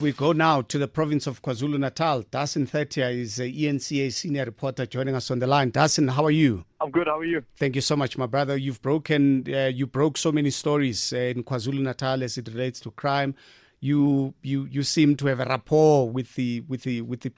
We go now to the province of KwaZulu-Natal. Dasin Thetia is a ENCA senior reporter joining us on the line. Dasin, how are you? I'm good. How are you? Thank you so much, my brother. You broke so many stories in KwaZulu-Natal as it relates to crime. You seem to have a rapport with the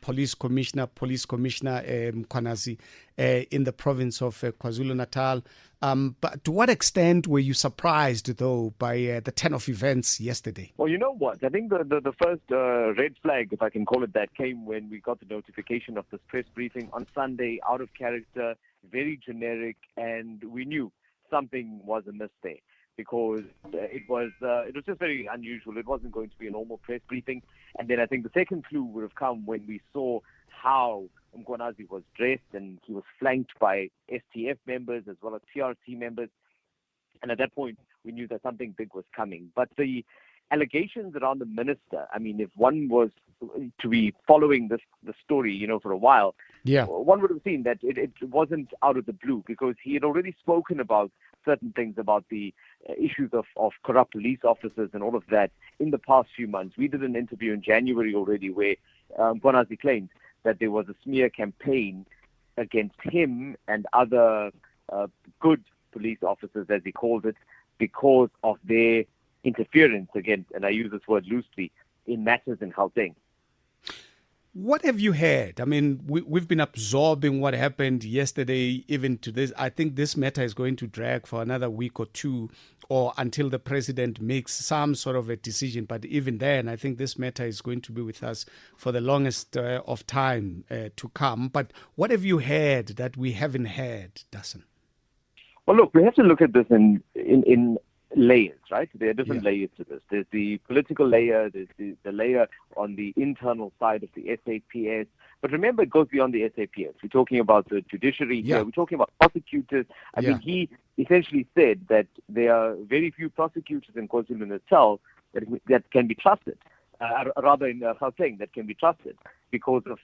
police commissioner Mkhwanazi in the province of KwaZulu-Natal. But to what extent were you surprised, though, by the turn of events yesterday? Well, you know what? I think the first red flag, if I can call it that, came when we got the notification of this press briefing on Sunday, out of character, very generic, and we knew something was amiss there because it was just very unusual. It wasn't going to be a normal press briefing. And then I think the second clue would have come when we saw how Mkhwanazi was dressed, and he was flanked by STF members as well as TRT members. And at that point, we knew that something big was coming. But the allegations around the minister, I mean, if one was to be following the story, for a while, one would have seen that it wasn't out of the blue, because he had already spoken about certain things, about the issues of corrupt police officers and all of that in the past few months. We did an interview in January already where Mkhwanazi claimed that there was a smear campaign against him and other good police officers, as he called it, because of their interference against, and I use this word loosely, in matters in Gauteng. What have you heard? I mean, we've been absorbing what happened yesterday, even to this. I think this matter is going to drag for another week or two, or until the president makes some sort of a decision. But even then, I think this matter is going to be with us for the longest of time to come. But what have you heard that we haven't heard, Dasin? Well, look, we have to look at this in layers, right? There are different layers to this. There's the political layer, there's the layer on the internal side of the SAPS. But remember, it goes beyond the SAPS. We're talking about the judiciary here. We're talking about prosecutors. I mean, he essentially said that there are very few prosecutors in KwaZulu-Natal that can be trusted, rather in Gauteng, that can be trusted because of,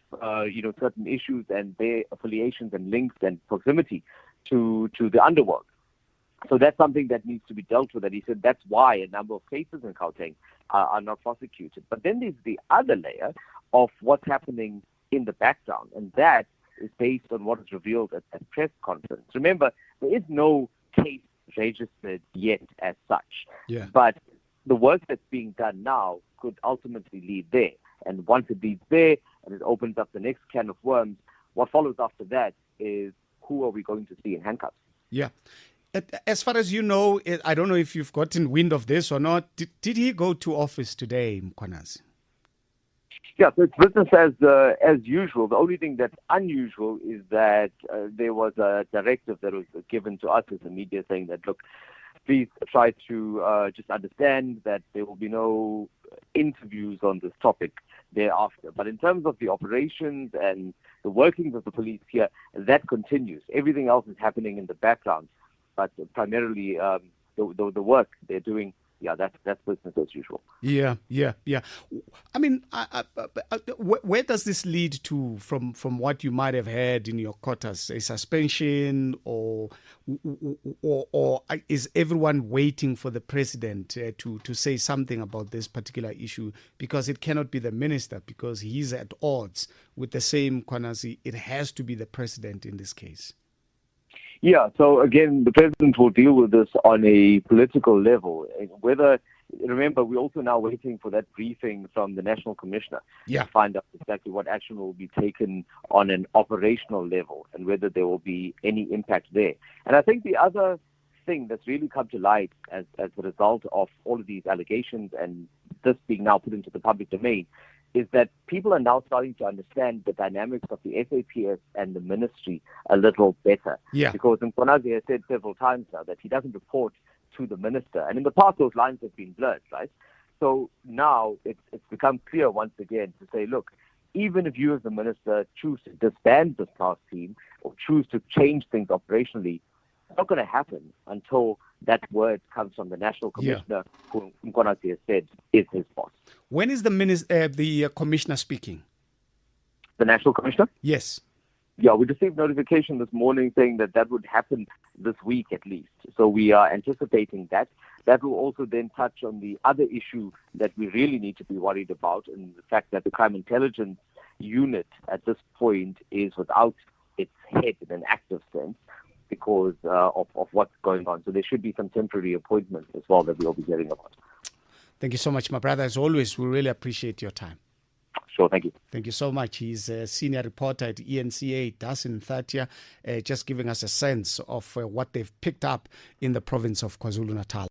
certain issues and their affiliations and links and proximity to the underworld. So that's something that needs to be dealt with. And he said that's why a number of cases in Gauteng are not prosecuted. But then there's the other layer of what's happening in the background, and that is based on what is revealed at that press conference. Remember, there is no case registered yet as such. But the work that's being done now could ultimately lead there. And once it leads there and it opens up the next can of worms, what follows after that is who are we going to see in handcuffs? Yeah. As far as you know, I don't know if you've gotten wind of this or not. Did he go to office today, Mkhwanazi? Yeah, so it's business as usual. The only thing that's unusual is that there was a directive that was given to us as the media saying that, look, please try to just understand that there will be no interviews on this topic thereafter. But in terms of the operations and the workings of the police here, that continues. Everything else is happening in the background. But primarily the work they're doing, that's business as usual. Yeah. I mean, where does this lead to from what you might have heard in your quarters? A suspension, or is everyone waiting for the president to say something about this particular issue? Because it cannot be the minister, because he's at odds with the same Mkhwanazi. It has to be the president in this case. Yeah, so again, the president will deal with this on a political level. Remember, we're also now waiting for that briefing from the National Commissioner to find out exactly what action will be taken on an operational level and whether there will be any impact there. And I think the other thing that's really come to light as a result of all of these allegations and this being now put into the public domain is that people are now starting to understand the dynamics of the SAPS and the ministry a little better. Because Mkhwanazi has said several times now that he doesn't report to the minister. And in the past, those lines have been blurred, right? So now it's become clear once again to say, look, even if you as the minister choose to disband this task team or choose to change things operationally, it's not going to happen until that word comes from the National Commissioner, who Mkhwanazi has said is his boss. When is the commissioner speaking? The National Commissioner? Yes. Yeah, we received notification this morning saying that would happen this week at least. So we are anticipating that. That will also then touch on the other issue that we really need to be worried about, and the fact that the crime intelligence unit at this point is without its head in an active sense because of what's going on. So there should be some temporary appointments as well that we'll be hearing about. Thank you so much, my brother. As always, we really appreciate your time. Sure, thank you. Thank you so much. He's a senior reporter at ENCA, Dasin Thatia, just giving us a sense of what they've picked up in the province of KwaZulu-Natal.